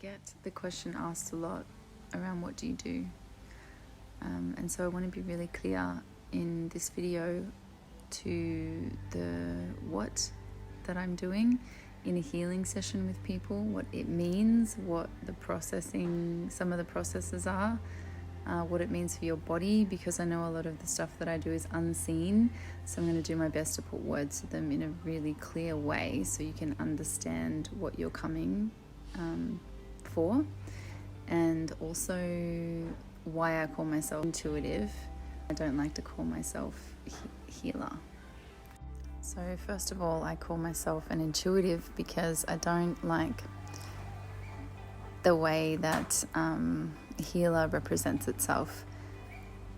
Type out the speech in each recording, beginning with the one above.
get the question asked a lot around what do you do? And so I want to be really clear in this video to the what that I'm doing in a healing session with people, what it means, what the processing, some of the processes are, what it means for your body, because I know a lot of the stuff that I do is unseen. So I'm going to do my best to put words to them in a really clear way so you can understand what you're coming for, and also why I call myself intuitive. I don't like to call myself healer. So first of all, I call myself an intuitive because I don't like the way that healer represents itself.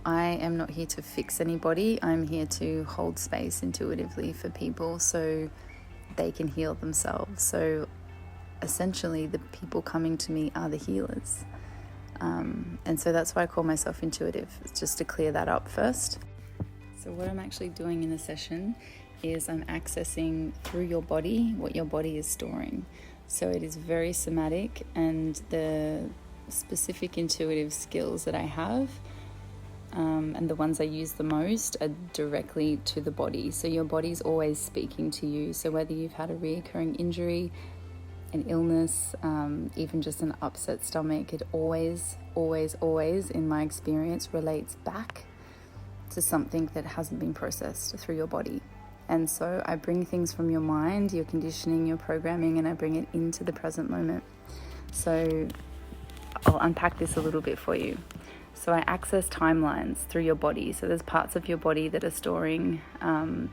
I am not here to fix anybody. I'm here to hold space intuitively for people so they can heal themselves. So essentially the people coming to me are the healers. And so that's why I call myself intuitive, just to clear that up first. So what I'm actually doing in the session is I'm accessing through your body what your body is storing. So it is very somatic, and the specific intuitive skills that I have and the ones I use the most are directly to the body. So your body's always speaking to you. So whether you've had a reoccurring injury, an illness, even just an upset stomach, it always, in my experience, relates back to something that hasn't been processed through your body. And so I bring things from your mind, your conditioning, your programming, and I bring it into the present moment. So I'll unpack this a little bit for you. So I access timelines through your body. So there's parts of your body that are storing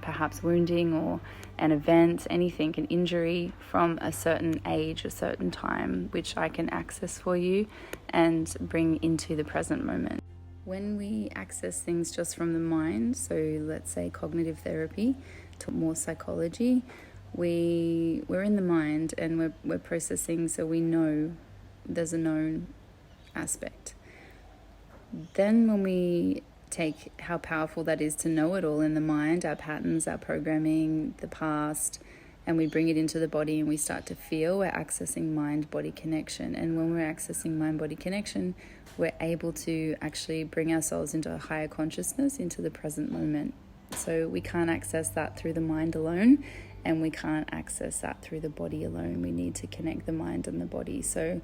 perhaps wounding or an event, anything, an injury from a certain age, a certain time, which I can access for you and bring into the present moment. When we access things just from the mind, so let's say cognitive therapy, to more psychology, we're in the mind and we're processing, so we know there's a known aspect. Then when we take how powerful that is to know it all in the mind, our patterns, our programming, the past, and we bring it into the body and we start to feel, we're accessing mind-body connection. And when we're accessing mind-body connection, we're able to actually bring ourselves into a higher consciousness, into the present moment. So we can't access that through the mind alone, and we can't access that through the body alone. We need to connect the mind and the body. So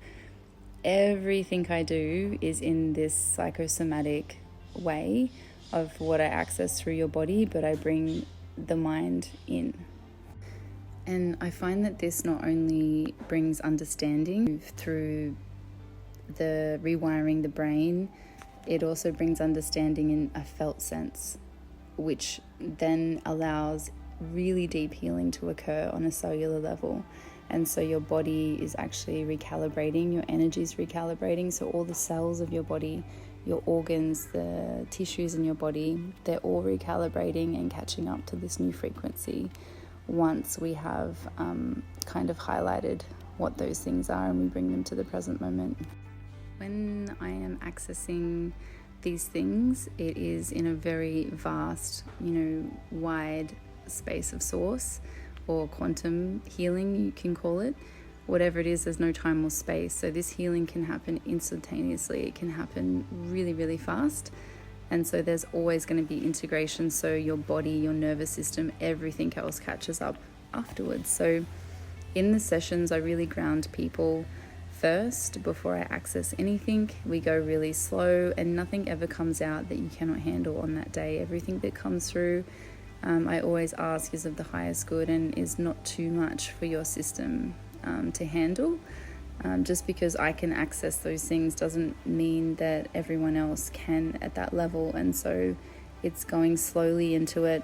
everything I do is in this psychosomatic way of what I access through your body, but I bring the mind in. And I find that this not only brings understanding through the rewiring the brain, it also brings understanding in a felt sense, which then allows really deep healing to occur on a cellular level. And so your body is actually recalibrating, your energy is recalibrating. So all the cells of your body, your organs, the tissues in your body, they're all recalibrating and catching up to this new frequency once we have kind of highlighted what those things are and we bring them to the present moment. When I am accessing these things, it is in a very vast, wide space of source, or quantum healing, you can call it. Whatever it is, there's no time or space. So this healing can happen instantaneously. It can happen really, really fast. And so there's always going to be integration. So your body, your nervous system, everything else catches up afterwards. So in the sessions, I really ground people first before I access anything. We go really slow, and nothing ever comes out that you cannot handle on that day. Everything that comes through, I always ask, is of the highest good and is not too much for your system to handle. Just because I can access those things doesn't mean that everyone else can at that level. And so it's going slowly into it,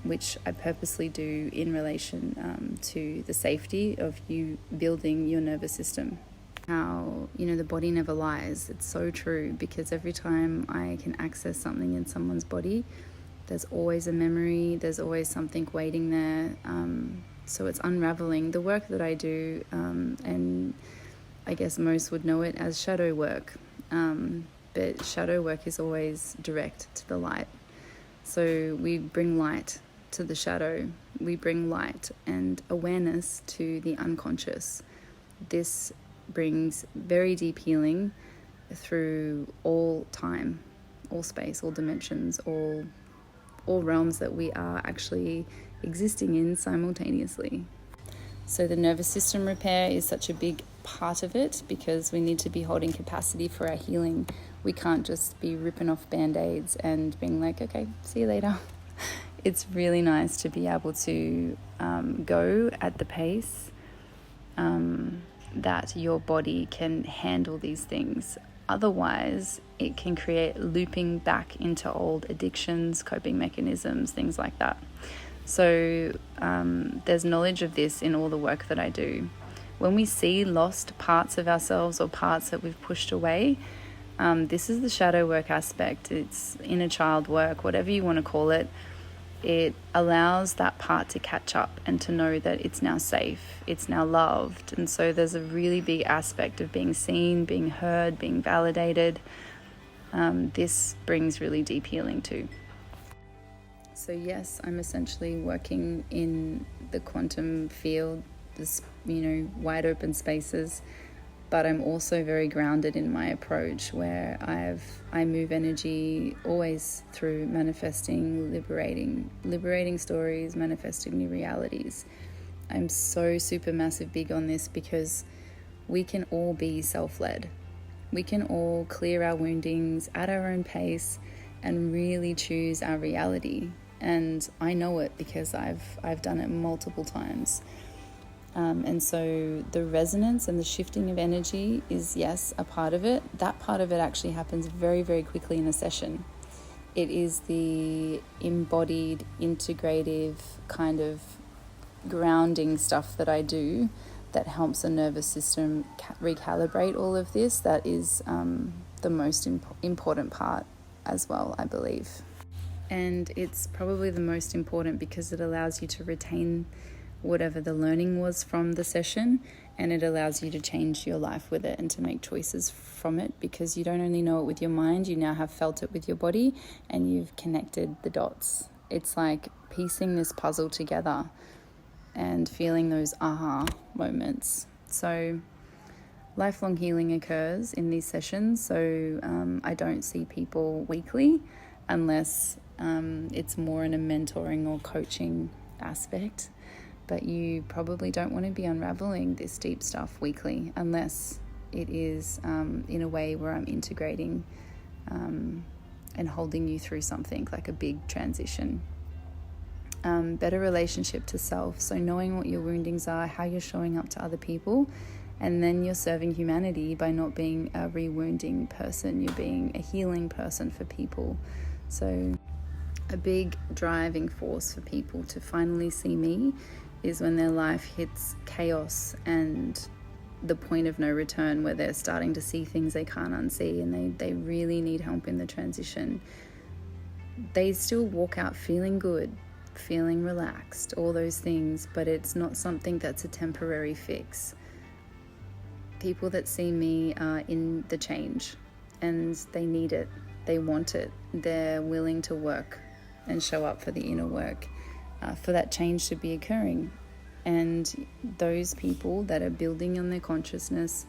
which I purposely do in relation to the safety of you building your nervous system. How, the body never lies. It's so true, because every time I can access something in someone's body, there's always a memory, there's always something waiting there. So it's unraveling. The work that I do, and I guess most would know it as shadow work, but shadow work is always direct to the light. So we bring light to the shadow. We bring light and awareness to the unconscious. This brings very deep healing through all time, all space, all dimensions, all realms that we are actually existing in simultaneously. So the nervous system repair is such a big part of it, because we need to be holding capacity for our healing. We can't just be ripping off band-aids and being like, okay, see you later. It's really nice to be able to go at the pace that your body can handle these things. Otherwise, it can create looping back into old addictions, coping mechanisms, things like that. So there's knowledge of this in all the work that I do. When we see lost parts of ourselves or parts that we've pushed away, this is the shadow work aspect. It's inner child work, whatever you want to call it. It allows that part to catch up and to know that it's now safe, it's now loved. And so there's a really big aspect of being seen, being heard, being validated. This brings really deep healing too. So yes, I'm essentially working in the quantum field, this, wide open spaces, but I'm also very grounded in my approach, where I move energy always through manifesting, liberating stories, manifesting new realities. I'm so super massive big on this, because we can all be self-led. We can all clear our woundings at our own pace and really choose our reality. And I know it because I've done it multiple times. And so the resonance and the shifting of energy is, yes, a part of it. That part of it actually happens very, very quickly in a session. It is the embodied, integrative kind of grounding stuff that I do that helps the nervous system recalibrate all of this. That is the most important part as well, I believe. And it's probably the most important because it allows you to retain whatever the learning was from the session, and it allows you to change your life with it and to make choices from it, because you don't only know it with your mind, you now have felt it with your body and you've connected the dots. It's like piecing this puzzle together and feeling those aha moments. So lifelong healing occurs in these sessions. So I don't see people weekly unless it's more in a mentoring or coaching aspect. But you probably don't want to be unraveling this deep stuff weekly unless it is in a way where I'm integrating and holding you through something like a big transition. Better relationship to self. So knowing what your woundings are, how you're showing up to other people, and then you're serving humanity by not being a re-wounding person. You're being a healing person for people. So a big driving force for people to finally see me is when their life hits chaos and the point of no return, where they're starting to see things they can't unsee and they really need help in the transition. They still walk out feeling good, feeling relaxed, all those things, but it's not something that's a temporary fix. People that see me are in the change and they need it, they want it, they're willing to work and show up for the inner work. For that change to be occurring. And those people that are building on their consciousness,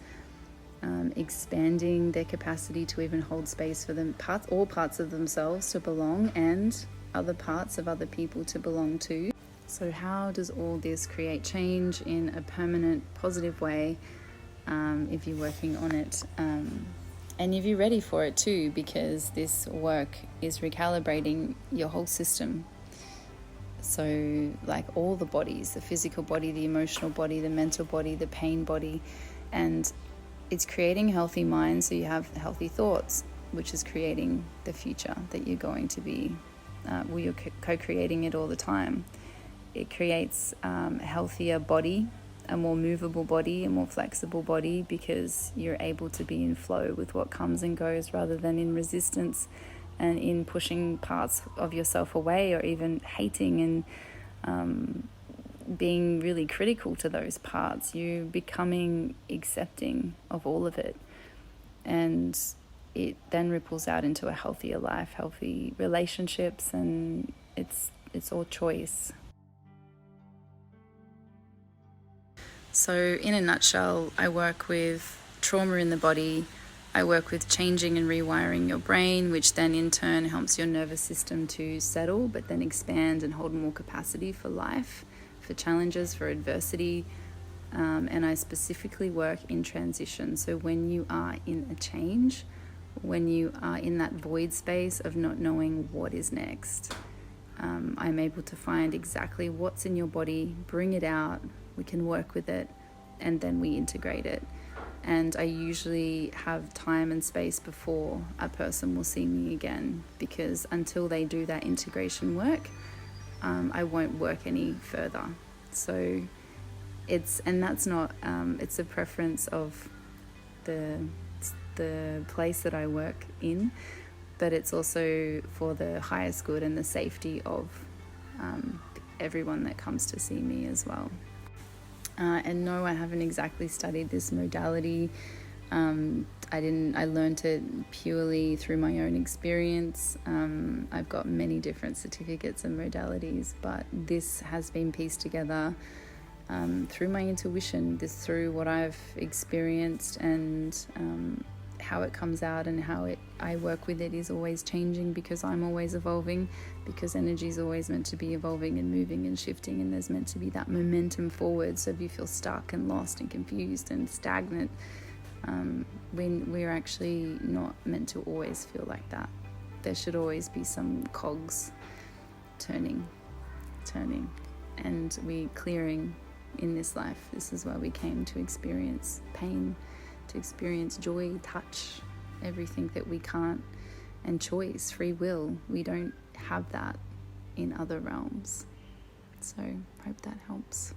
expanding their capacity to even hold space for them, all parts of themselves to belong, and other parts of other people to belong to. So how does all this create change in a permanent, positive way if you're working on it? And if you're ready for it too, because this work is recalibrating your whole system. So like all the bodies, the physical body, the emotional body, the mental body, the pain body, and it's creating a healthy mind so you have healthy thoughts, which is creating the future that you're going to be, you're co-creating it all the time. It creates a healthier body, a more movable body, a more flexible body, because you're able to be in flow with what comes and goes rather than in resistance and in pushing parts of yourself away, or even hating and being really critical to those parts. You're becoming accepting of all of it, and it then ripples out into a healthier life, healthy relationships, and it's all choice. So in a nutshell, I work with trauma in the body. I work with changing and rewiring your brain, which then in turn helps your nervous system to settle, but then expand and hold more capacity for life, for challenges, for adversity. And I specifically work in transition. So when you are in a change, when you are in that void space of not knowing what is next, I'm able to find exactly what's in your body, bring it out, we can work with it, and then we integrate it. And I usually have time and space before a person will see me again, because until they do that integration work, I won't work any further. So it's a preference of the place that I work in, but it's also for the highest good and the safety of everyone that comes to see me as well. And no, I haven't exactly studied this modality. I learned it purely through my own experience. I've got many different certificates and modalities, but this has been pieced together through my intuition, through what I've experienced, and how it comes out and how I work with it is always changing, because I'm always evolving, because energy is always meant to be evolving and moving and shifting, and there's meant to be that momentum forward. So if you feel stuck and lost and confused and stagnant, we're actually not meant to always feel like that. There should always be some cogs turning, and we clearing in this life. This is why we came, to experience pain, to experience joy, touch, everything that we can't, and choice, free will. We don't have that in other realms. So hope that helps.